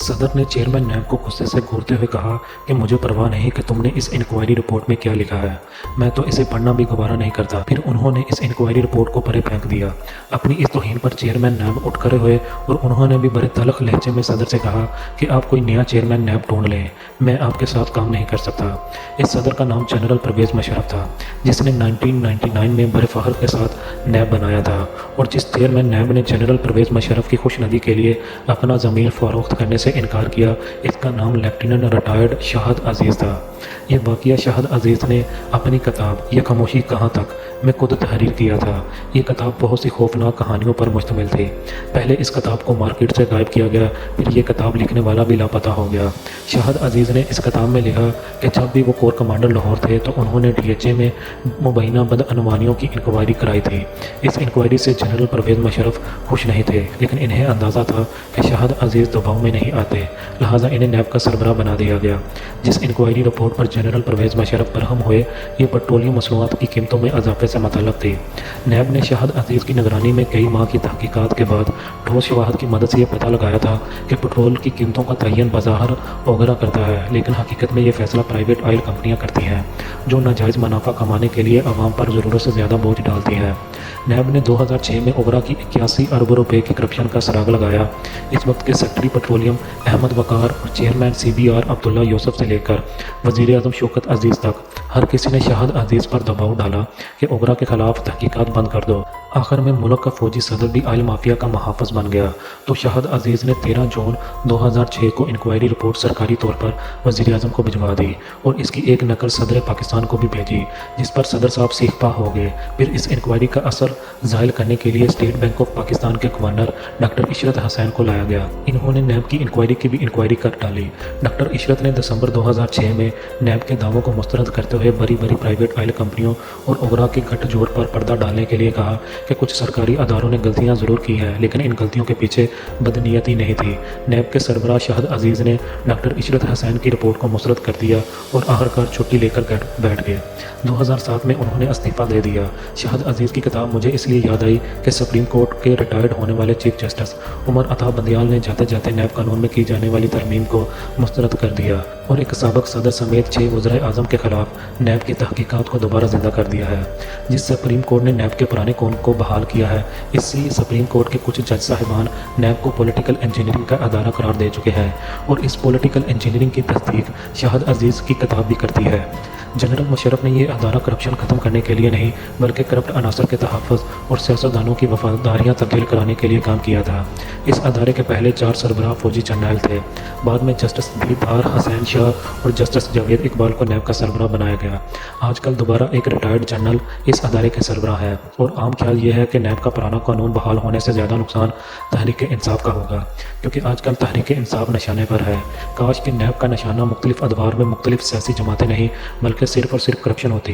सदर ने चेयरमैन नैब को गुस्से से घूरते हुए कहा कि मुझे परवाह नहीं कि तुमने इस इंक्वायरी रिपोर्ट में क्या लिखा है, मैं तो इसे पढ़ना भी गवारा नहीं करता। फिर उन्होंने इस इंक्वायरी रिपोर्ट को परे फेंक दिया। अपनी इस तौहीन पर चेयरमैन नैब उठ खड़े हुए और उन्होंने भी बड़े तल्ख लहजे में सदर से कहा कि आप कोई नया चेयरमैन नैब ढूंढ लें, मैं आपके साथ काम नहीं कर सकता। इस सदर का नाम जनरल परवेज़ मुशर्रफ था, जिसने 1999 में बड़े फख्र के साथ नैब बनाया था और जिस चेयरमैन नैब ने जनरल परवेज़ मुशर्रफ की खुशनदी के लिए अपना ज़मीन फ़रोख्त करने से इनकार किया, इसका नाम लेफ्टिनेंट रिटायर्ड शाहद अजीज़ था। ये वाक़या शाहद अजीज़ ने अपनी किताब ये खामोशी कहाँ तक में खुद तहरीर किया था। ये किताब बहुत सी खौफनाक कहानियों पर मुश्तमिल थी। पहले इस किताब को मार्केट से गायब किया गया, फिर ये किताब लिखने वाला भी लापता हो गया। शाहद अजीज़ ने इस किताब में लिखा कि जब भी वो कोर कमांडर लाहौर थे तो उन्होंने DHA में मुबैना बदअनवानियों की इंक्वायरी कराई थी। इस इंक्वायरी से जनरल परवेज़ मुशर्रफ खुश नहीं थे, लेकिन इन्हें अंदाज़ा था कि शाहद अजीज़ दबाव में नहीं आते, लिहाजा इन्हें नैब का सरबराह बना दिया गया। जिस इंक्वायरी रिपोर्ट पर जनरल परवेज़ मुशर्रफ बरहम हुए, ये पेट्रोलियम मसनूआत की कीमतों में इजाफे से मुतल्लक़ थी। नैब ने शाहद अजीज़ की निगरानी में कई माह की तहकीकात के बाद ठोस शवाहद की मदद से यह पता लगाया था कि पेट्रोल की कीमतों का तयन बज़ाहिर ओगरा करता है, लेकिन हकीकत में ये फैसला प्राइवेट ऑयल कंपनियाँ करती हैं, जो नाजायज़ मुनाफा कमाने के लिए आवाम पर ज़रूरत से ज़्यादा बोझ डालती है। नैब ने 2006 में ओगरा की 81 अरब रुपए की करप्शन का सराग लगाया। इस वक्त के सेक्रेटरी पेट्रोलियम अहमद वकार और चेयरमैन CBR अब्दुल्ला यूसुफ से लेकर वज़ीर आज़म शौकत अजीज़ तक हर किसी ने शाहद अजीज़ पर दबाव डाला कि ओगरा के खिलाफ तहकीकात बंद कर दो। आखिर में मुल्क का फौजी सदर भी ऑयल माफिया का मुहाफ़िज़ बन गया, तो शाहद अजीज़ ने 13 जून 2006 को इंक्वायरी रिपोर्ट सरकारी तौर पर वज़ीर आज़म को भिजवा दी और इसकी एक नकल सदर पाकिस्तान को भी भेजी, जिस पर सदर साहब सीखपा हो गए। फिर इस इंक्वायरी का असर ज़ाहिर करने के लिए स्टेट बैंक ऑफ पाकिस्तान के गवर्नर डॉक्टर इशरत हसैन को लाया गया। इन्होंने नैब की इंक्वायरी की भी इंक्वायरी कर डाली। डॉक्टर इशरत ने दिसंबर 2006 में नैब के दावों को मुस्तरद करते हुए बड़ी बड़ी प्राइवेट ऑयल कंपनियों और ओगरा के गठजोड़ पर पर्दा डालने के लिए कहा कि कुछ सरकारी अदारों ने गलतियां ज़रूर की हैं, लेकिन इन गलतियों के पीछे बदनीयती नहीं थी। नैब के सरबराह शाहद अजीज़ ने डॉक्टर इशरत हसैन की रिपोर्ट को मुस्तरद कर दिया और आखिरकार छुट्टी लेकर बैठ गए। 2007 में उन्होंने इस्तीफ़ा दे दिया। शाहद अजीज़ की किताब मुझे इसलिए याद आई कि सुप्रीम कोर्ट के रिटायर्ड होने वाले चीफ जस्टिस उमर अता बंदियाल ने जाते जाते नैब कानून में की जाने वाली तरमीम को मुस्तरद कर दिया और एक साबिक सदर समेत 6 वज़ीर आज़म के खिलाफ नैब की तहकीकात को दोबारा ज़िंदा कर दिया है। जिस सुप्रीम कोर्ट ने नैब के पुराने कानून को बहाल किया है, इससे सुप्रीम कोर्ट के कुछ जज साहिबान नैब को पॉलिटिकल इंजीनियरिंग का अदारा करार दे चुके हैं और इस पॉलिटिकल इंजीनियरिंग की तस्दीक शाहद अजीज़ की किताब भी करती है। जनरल मुशर्रफ ने यह अदारा करप्शन ख़त्म करने के लिए नहीं, बल्कि करप्ट अनासर के तहफ़्फ़ुज़ और सियासतदानों की वफादारियाँ तब्दील कराने के लिए काम किया था। इस अदारे के पहले 4 सरबराह फौजी जर्नल थे। बाद में जस्टिस दीदार हसैन शाह और जस्टिस जावेद इकबाल को नैब का सरबराह बनाया गया। आजकल दोबारा एक रिटायर्ड जनरल इस अदारे के सरबराह है और आम ख्याल यह है कि नैब का पुराना कानून बहाल होने से ज़्यादा नुकसान तहरीक इंसाफ का होगा, क्योंकि आजकल तहरीक इंसाफ निशाने पर है। काश कि नैब का निशाना मुख्तलिफ अदवार में मुख्तलिफ सियासी जमातें नहीं, बल्कि सिर्फ और सिर्फ करप्शन होती।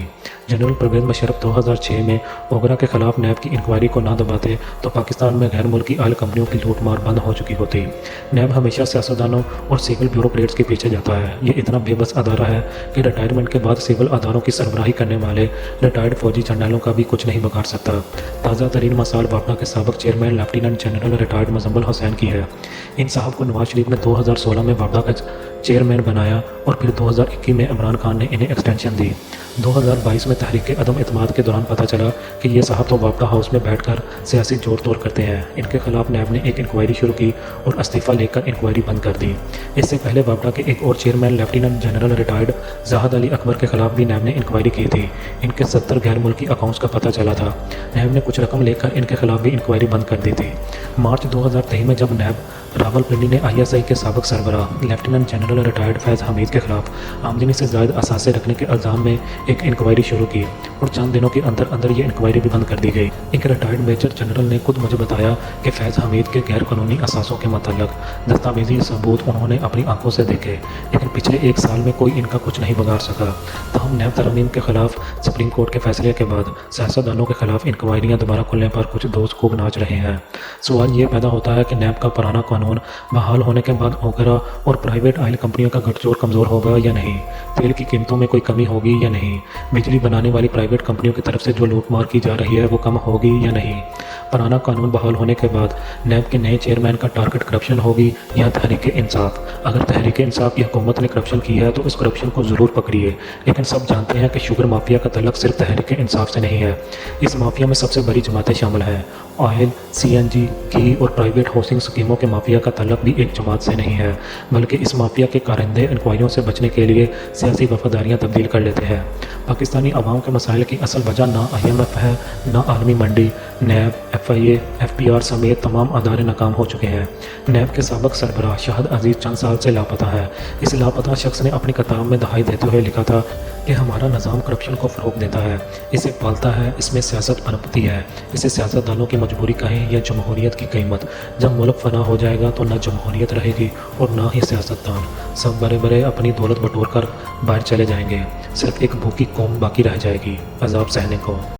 जनरल परवेज़ मुशर्रफ 2006 में ओगरा के खिलाफ नैब की इंक्वायरी को ना दबाते तो पाकिस्तान में गैर मुल्की ऑयल कंपनियों की लूट मार बंद हो चुकी होती। नैब हमेशा सियासतदानों और सिविल ब्यूरोक्रेट्स के पीछे जाता है। ये इतना बेबस अदारा है कि रिटायरमेंट के बाद सिविल अदारों की सरबराही करने वाले रिटायर्ड फौजी जनरलों का भी कुछ नहीं बिगाड़ सकता। ताज़ा तरीन मिसाल वापडा के साबिक chairman lieutenant general retired Muzammil Hussain की है। इन साहब को नवाज शरीफ ने 2016 में वापडा का चेयरमैन बनाया और फिर 2021 में इमरान खान ने इन्हें एक्सटेंशन दी। 2022 में तहरीक अदम इत्माद के दौरान पता चला कि ये साहब तो वापडा हाउस में बैठकर सियासी जोड़ तोड़ करते हैं। इनके खिलाफ नैब ने एक इंक्वायरी शुरू की और इस्तीफ़ा लेकर इंक्वायरी बंद कर दी। इससे पहले वापडा के एक और chairman lieutenant general retired Jahad Ali Akbar के खिलाफ भी नैब ने इंक्वायरी की थी। इनके 70 गैर मुल्की अकाउंट्स का पता चला था। नैब ने कुछ रकम लेकर इनके खिलाफ भी इंक्वायरी बंद कर दी थी। मार्च 2023 में जब नैब रावलपिंडी ने ISI के साबिक सरबराह लेफ्टिनेंट जनरल रिटायर्ड फैज़ हमीद के खिलाफ आमदनी से ज़ायद असासे रखने के इल्ज़ाम में एक इंक्वायरी शुरू की और चंद दिनों के अंदर अंदर ये इंक्वायरी भी बंद कर दी गई। एक रिटायर्ड मेजर जनरल ने खुद मुझे बताया कि फैज़ हमीद के गैर कानूनी असासों के मतलब दस्तावेजी सबूत उन्होंने अपनी आंखों से देखे, लेकिन पिछले एक साल में कोई इनका कुछ नहीं बिगाड़ सका। तहम नैब तरमीम के खिलाफ सुप्रीम कोर्ट के फैसले के बाद सियासतदानों के खिलाफ इंक्वायरियां दोबारा खुलने पर कुछ दोस्त खूब नाच रहे हैं। सवाल ये पैदा होता है कि नैब का पुराना कानून बहाल होने के बाद ओगरा और प्राइवेट ऑयल कंपनियों का गठजोड़ कमज़ोर होगा या नहीं, तेल की कीमतों में कोई कमी होगी या नहीं, बिजली बनाने वाली प्राइवेट कंपनियों की तरफ से जो लूटमार की जा रही है वो कम होगी या नहीं। पुराना कानून बहाल होने के बाद नैब के नए चेयरमैन का टारगेट करप्शन होगी या तहरीक इंसाफ। अगर तहरीक इंसाफ की हुकूमत ने करप्शन की है तो इस करप्शन को ज़रूर पकड़िए, लेकिन सब जानते हैं कि शुगर माफिया का तल्लक सिर्फ तहरीक इंसाफ से नहीं है। इस माफिया में सबसे बड़ी जमातें शामिल हैं। ऑयल, CNG, घी और प्राइवेट हाउसिंग स्कीमों के माफिया का तल्लक भी एक जमात से नहीं है, बल्कि इस माफिया के कारिंदे इंक्वायरियों से बचने के लिए सियासी वफादारियाँ तब्दील कर लेते हैं। पाकिस्तानी अवाम के मसाइल की असल वजह ना IMF है, ना आलमी मंडी, नैब, FIA, FPR समेत तमाम अदारे नाकाम हो चुके हैं। नैब के साबिक सरबराह शाहद अजीज़ चंद साल से लापता है। इस लापता शख्स ने अपनी किताब में दहाई देते हुए लिखा था कि हमारा निज़ाम करप्शन को फ़रोग़ देता है, इसे पालता है, इसमें सियासत पनपती है, इसे सियासतदानों की मजबूरी कहें या जमहूरियत की कीमत। जब मुल्क फना हो जाएगा तो न जमहूरियत रहेगी और ना ही सियासतदान। सब बड़े बड़े अपनी दौलत बटोर कर बाहर चले जाएंगे, सिर्फ एक भूखी कौम बाकी रह जाएगी अजाब सहने को।